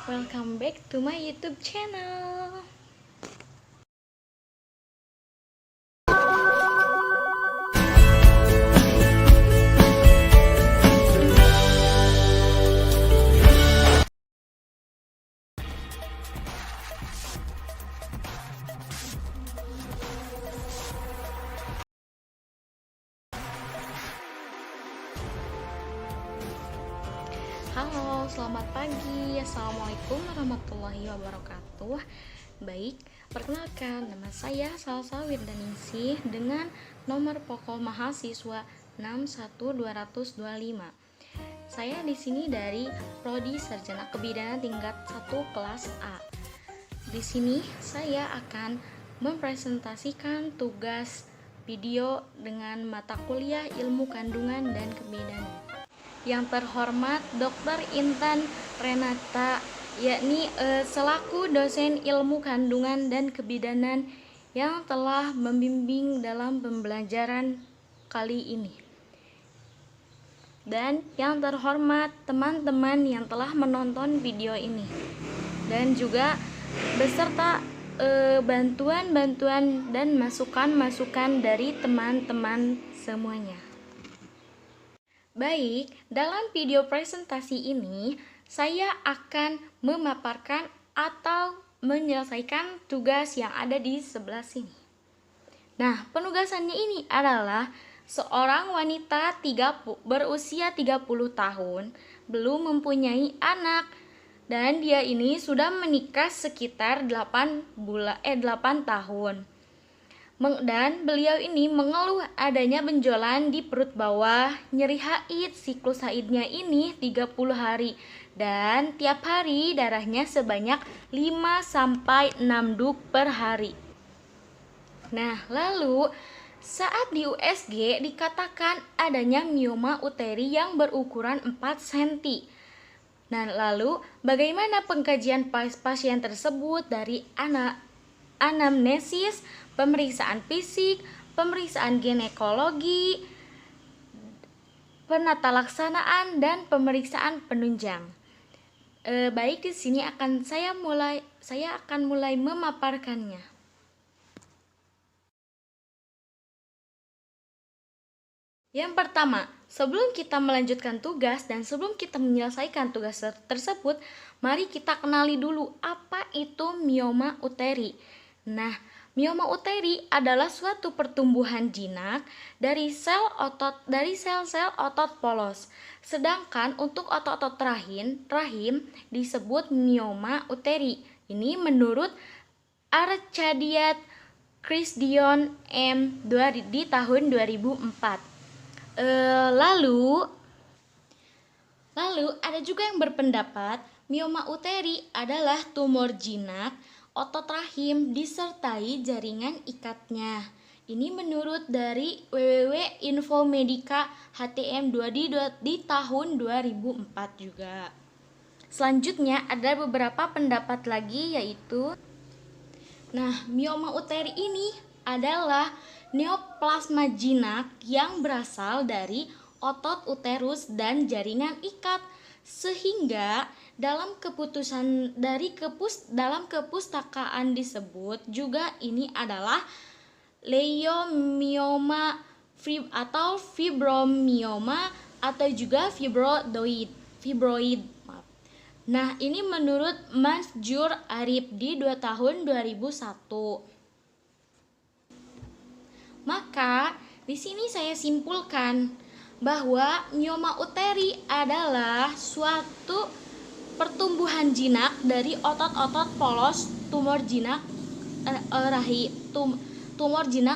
Welcome back to my YouTube channel. Halo, selamat pagi. Assalamualaikum warahmatullahi wabarakatuh. Baik, perkenalkan nama saya Salsa Wirdaningsih dengan nomor pokok mahasiswa 61225. Saya di sini dari Prodi Sarjana Kebidanan tingkat 1 kelas A. Di sini saya akan mempresentasikan tugas video dengan mata kuliah Ilmu Kandungan dan Kebidanan. Yang terhormat Dr. Intan Renata, yakni selaku dosen Ilmu Kandungan dan Kebidanan yang telah membimbing dalam pembelajaran kali ini. Dan yang terhormat teman-teman yang telah menonton video ini. Dan juga beserta bantuan-bantuan dan masukan-masukan dari teman-teman semuanya. Baik, dalam video presentasi ini saya akan memaparkan atau menyelesaikan tugas yang ada di sebelah sini. Nah, penugasannya ini adalah seorang wanita berusia 30 tahun, belum mempunyai anak, dan dia ini sudah menikah sekitar 8 tahun. Dan beliau ini mengeluh adanya benjolan di perut bawah, nyeri haid, siklus haidnya ini 30 hari, dan tiap hari darahnya sebanyak 5-6 duk per hari. Nah, lalu saat di USG dikatakan adanya mioma uteri yang berukuran 4 cm. Nah, lalu bagaimana pengkajian pasien tersebut dari anamnesis, pemeriksaan fisik, pemeriksaan ginekologi, penata laksanaan, dan pemeriksaan penunjang. Baik, di sini saya akan mulai memaparkannya. Yang pertama, sebelum kita melanjutkan tugas dan sebelum kita menyelesaikan tugas tersebut, mari kita kenali dulu apa itu mioma uteri. Nah, mioma uteri adalah suatu pertumbuhan jinak dari sel-sel otot polos. Sedangkan untuk otot-otot rahim disebut mioma uteri. Ini menurut Arcadiat Christian M. di tahun 2004. Lalu ada juga yang berpendapat mioma uteri adalah tumor jinak otot rahim disertai jaringan ikatnya. Ini menurut dari www.infomedica HTM2 di tahun 2004 juga. Selanjutnya ada beberapa pendapat lagi, yaitu mioma uteri ini adalah neoplasma jinak yang berasal dari otot uterus dan jaringan ikat, sehingga dalam kepustakaan disebut juga ini adalah leiomyoma atau fibromioma atau juga fibroid. Nah, ini menurut Mas Jur Arif di tahun 2001. Maka di sini saya simpulkan bahwa mioma uteri adalah suatu pertumbuhan jinak dari otot-otot polos tumor jinak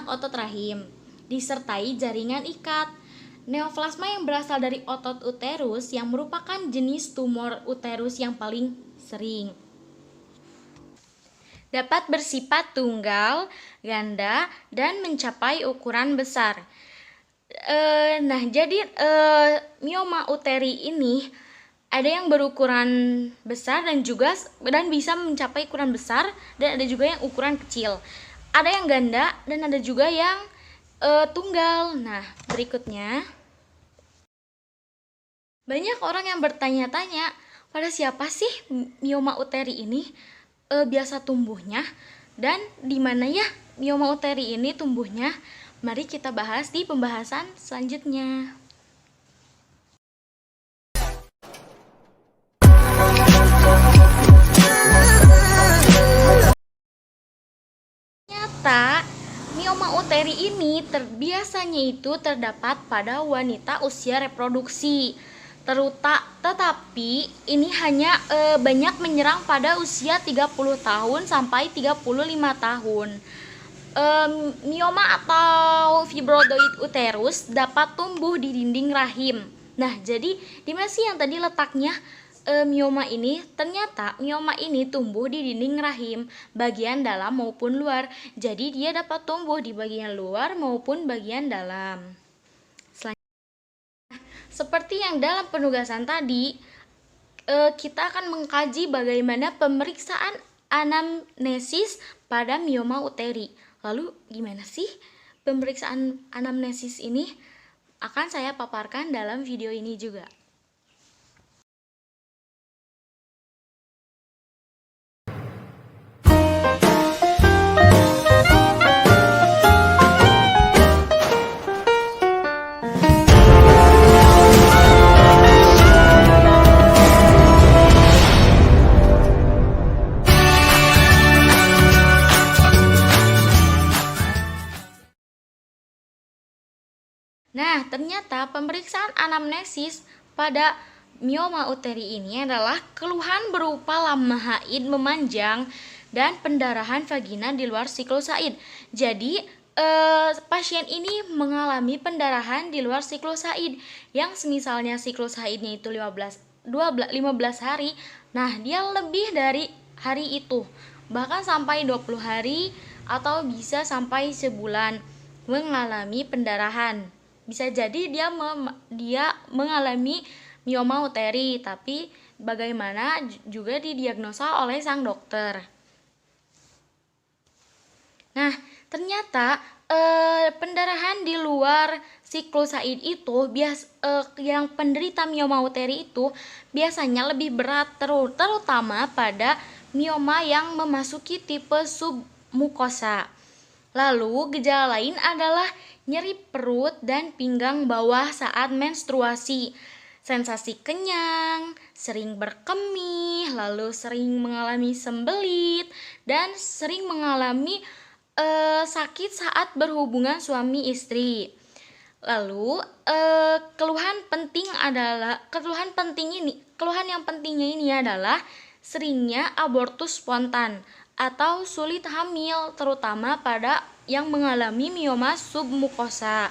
otot rahim disertai jaringan ikat. Neoplasma yang berasal dari otot uterus yang merupakan jenis tumor uterus yang paling sering. Dapat bersifat tunggal, ganda, dan mencapai ukuran besar. Mioma uteri ini ada yang berukuran besar dan bisa mencapai ukuran besar, dan ada juga yang ukuran kecil. Ada yang ganda dan ada juga yang tunggal. Nah, berikutnya banyak orang yang bertanya-tanya, pada siapa sih mioma uteri ini biasa tumbuhnya, dan di mana ya mioma uteri ini tumbuhnya? Mari kita bahas di pembahasan selanjutnya. Ternyata mioma uteri ini biasanya itu terdapat pada wanita usia reproduksi. Tetapi ini hanya banyak menyerang pada usia 30 tahun sampai 35 tahun. Mioma atau fibroid uterus dapat tumbuh di dinding rahim. Nah, jadi di mana sih yang tadi letaknya mioma ini? Ternyata mioma ini tumbuh di dinding rahim, bagian dalam maupun luar. Jadi dia dapat tumbuh di bagian luar maupun bagian dalam. Seperti yang dalam penugasan tadi, kita akan mengkaji bagaimana pemeriksaan anamnesis pada mioma uteri. Lalu gimana sih pemeriksaan anamnesis ini? Akan saya paparkan dalam video ini juga. Nah, ternyata pemeriksaan anamnesis pada mioma uteri ini adalah keluhan berupa lama haid memanjang dan pendarahan vagina di luar siklus haid. Jadi, pasien ini mengalami pendarahan di luar siklus haid yang semisalnya siklus haidnya itu 15 hari. Nah, dia lebih dari hari itu, bahkan sampai 20 hari atau bisa sampai sebulan mengalami pendarahan. Bisa jadi dia mengalami mioma uteri, tapi bagaimana juga didiagnosa oleh sang dokter. Nah, ternyata pendarahan di luar siklus haid itu yang penderita mioma uteri itu biasanya lebih berat, terutama pada mioma yang memasuki tipe submukosa. Lalu gejala lain adalah nyeri perut dan pinggang bawah saat menstruasi, sensasi kenyang, sering berkemih, lalu sering mengalami sembelit, dan sering mengalami sakit saat berhubungan suami istri. Lalu keluhan yang pentingnya ini adalah seringnya abortus spontan atau sulit hamil, terutama pada yang mengalami mioma submukosa.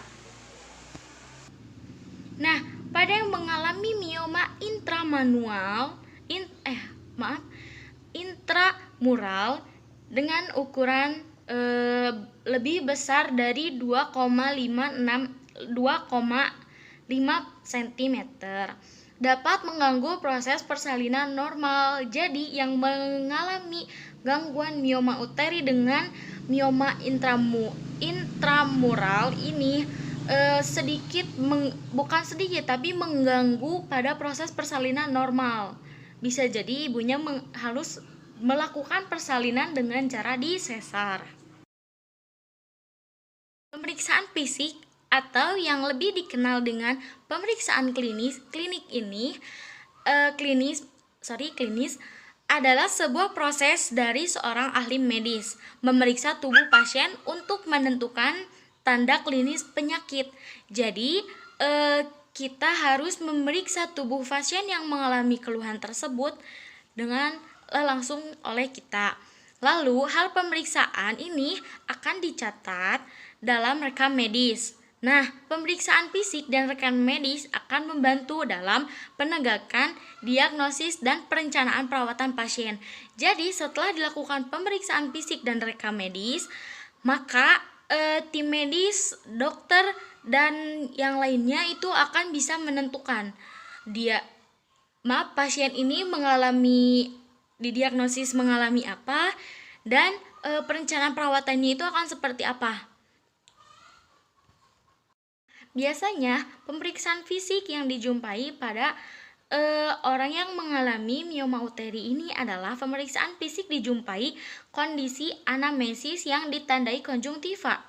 Nah, pada yang mengalami mioma intramural dengan ukuran lebih besar dari 2,5 cm dapat mengganggu proses persalinan normal. Jadi yang mengalami gangguan mioma uteri dengan mioma intramural ini bukan sedikit tapi mengganggu pada proses persalinan normal. Bisa jadi ibunya harus melakukan persalinan dengan cara disesar. Pemeriksaan fisik atau yang lebih dikenal dengan pemeriksaan klinis adalah sebuah proses dari seorang ahli medis memeriksa tubuh pasien untuk menentukan tanda klinis penyakit. Jadi, kita harus memeriksa tubuh pasien yang mengalami keluhan tersebut dengan langsung oleh kita. Lalu, hal pemeriksaan ini akan dicatat dalam rekam medis. Nah, pemeriksaan fisik dan rekam medis akan membantu dalam penegakan diagnosis dan perencanaan perawatan pasien. Jadi, setelah dilakukan pemeriksaan fisik dan rekam medis, maka tim medis, dokter, dan yang lainnya itu akan bisa menentukan pasien ini didiagnosis mengalami apa, dan perencanaan perawatannya itu akan seperti apa. Biasanya pemeriksaan fisik yang dijumpai pada orang yang mengalami mioma uteri ini adalah pemeriksaan fisik dijumpai kondisi anamnesis yang ditandai konjungtiva.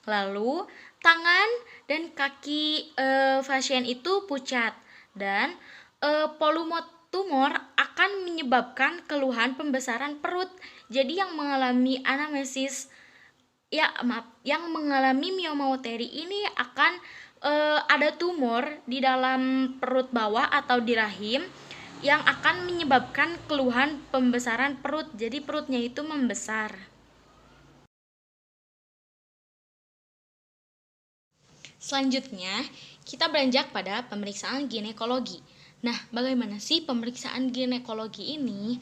Lalu tangan dan kaki pasien itu pucat dan volumotumor akan menyebabkan keluhan pembesaran perut. Jadi yang mengalami anamnesis yang mengalami mioma uteri ini akan ada tumor di dalam perut bawah atau di rahim yang akan menyebabkan keluhan pembesaran perut. Jadi perutnya itu membesar. Selanjutnya, kita beranjak pada pemeriksaan ginekologi. Nah, bagaimana sih pemeriksaan ginekologi ini?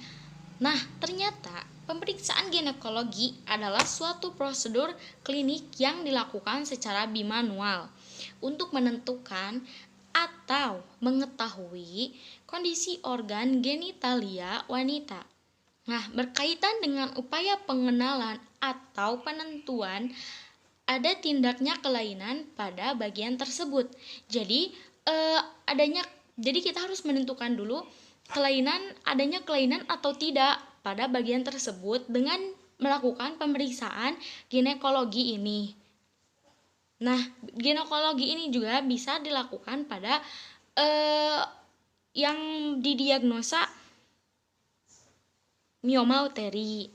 Nah, ternyata pemeriksaan ginekologi adalah suatu prosedur klinik yang dilakukan secara bimanual untuk menentukan atau mengetahui kondisi organ genitalia wanita. Nah, berkaitan dengan upaya pengenalan atau penentuan ada tindaknya kelainan pada bagian tersebut. Jadi kita harus menentukan dulu adanya kelainan atau tidak pada bagian tersebut dengan melakukan pemeriksaan ginekologi ini. Nah, ginekologi ini juga bisa dilakukan pada yang didiagnosa mioma uteri.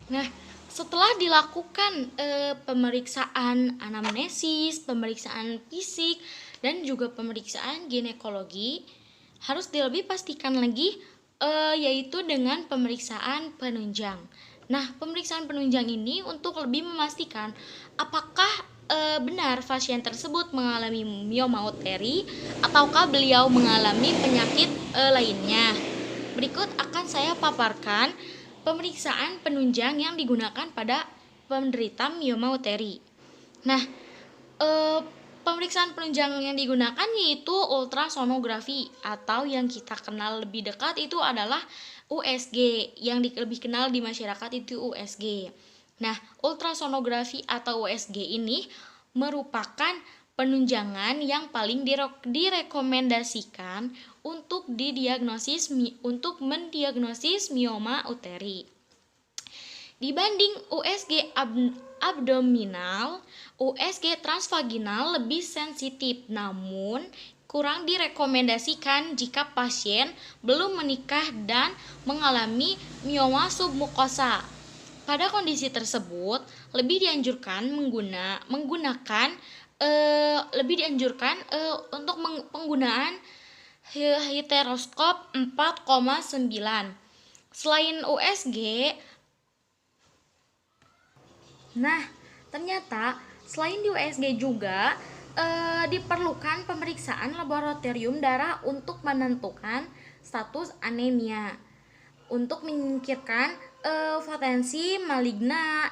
Nah, setelah dilakukan pemeriksaan anamnesis, pemeriksaan fisik, dan juga pemeriksaan ginekologi, harus lebih pastikan lagi yaitu dengan pemeriksaan penunjang. Nah, pemeriksaan penunjang ini untuk lebih memastikan apakah benar pasien tersebut mengalami mioma uteri ataukah beliau mengalami penyakit lainnya. Berikut akan saya paparkan pemeriksaan penunjang yang digunakan pada penderita mioma uteri. Nah, pemeriksaan penunjang yang digunakan yaitu ultrasonografi atau yang kita kenal lebih dekat itu adalah USG, yang lebih kenal di masyarakat itu USG. Nah, ultrasonografi atau USG ini merupakan penunjangan yang paling direkomendasikan untuk mendiagnosis mioma uteri. Dibanding USG abdominal, USG transvaginal lebih sensitif, namun kurang direkomendasikan jika pasien belum menikah dan mengalami mioma submukosa. Pada kondisi tersebut, lebih dianjurkan untuk penggunaan heteroskop 4,9. Selain USG, ternyata selain di USG juga diperlukan pemeriksaan laboratorium darah untuk menentukan status anemia, untuk menyingkirkan potensi maligna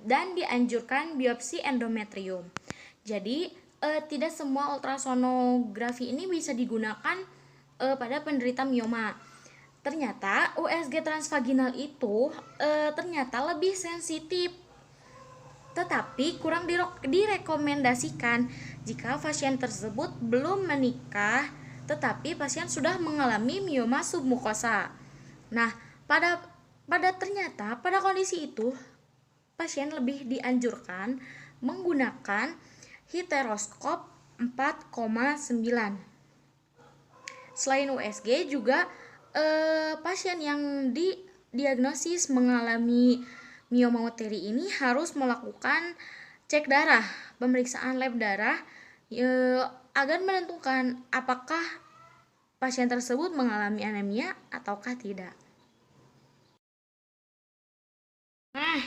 dan dianjurkan biopsi endometrium. Jadi tidak semua ultrasonografi ini bisa digunakan pada penderita mioma. Ternyata USG transvaginal itu ternyata lebih sensitif, tetapi kurang direkomendasikan jika pasien tersebut belum menikah tetapi pasien sudah mengalami mioma submukosa. Nah, ternyata pada kondisi itu pasien lebih dianjurkan menggunakan heteroskop 4,9. Selain USG juga pasien yang didiagnosis mengalami mioma uteri ini harus melakukan cek darah, pemeriksaan lab darah agar menentukan apakah pasien tersebut mengalami anemia ataukah tidak. Nah,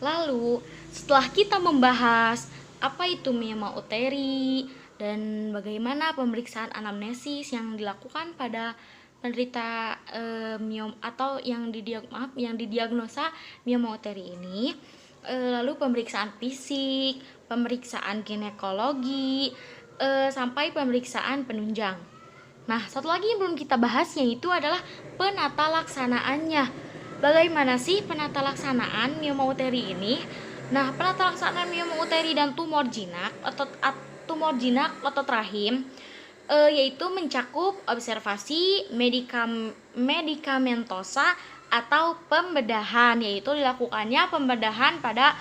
lalu setelah kita membahas apa itu mioma uteri dan bagaimana pemeriksaan anamnesis yang dilakukan pada penderita mioma atau yang didiagnosa mioma uteri ini, lalu pemeriksaan fisik, pemeriksaan ginekologi, sampai pemeriksaan penunjang. Nah, satu lagi yang belum kita bahas yaitu adalah penata laksanaannya. Bagaimana sih penata laksanaan mioma uteri ini? Nah, penata laksanaan mioma uteri dan tumor jinak tumor jinak otot rahim, yaitu mencakup observasi medikamentosa atau pembedahan, yaitu dilakukannya pembedahan pada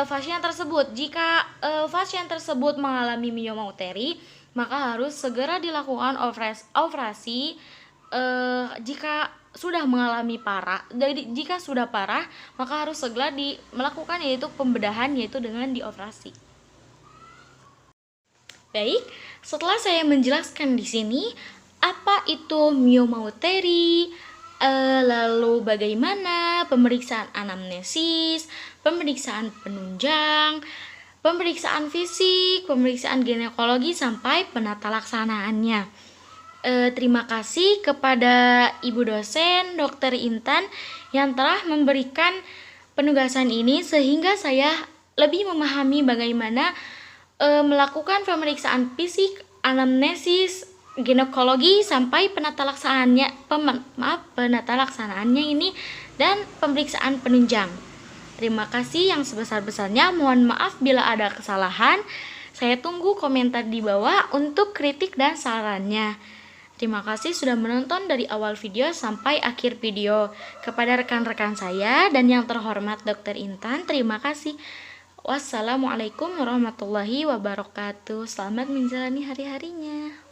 pasien tersebut. Jika pasien tersebut mengalami mioma uteri, maka harus segera dilakukan operasi. Jika sudah mengalami parah, jika sudah parah, maka harus segera melakukan yaitu pembedahan, yaitu dengan dioperasi. Baik, setelah saya menjelaskan di sini apa itu mioma uteri, lalu bagaimana pemeriksaan anamnesis, pemeriksaan penunjang, pemeriksaan fisik, pemeriksaan ginekologi sampai penata laksanaannya. Terima kasih kepada Ibu dosen Dr. Intan yang telah memberikan penugasan ini sehingga saya lebih memahami bagaimana melakukan pemeriksaan fisik, anamnesis, ginekologi sampai penata laksanaannya ini dan pemeriksaan penunjang. Terima kasih yang sebesar-besarnya. Mohon maaf bila ada kesalahan. Saya tunggu komentar di bawah untuk kritik dan sarannya. Terima kasih sudah menonton dari awal video sampai akhir video. Kepada rekan-rekan saya dan yang terhormat Dr. Intan, terima kasih. Wassalamualaikum warahmatullahi wabarakatuh. Selamat menjalani hari-harinya.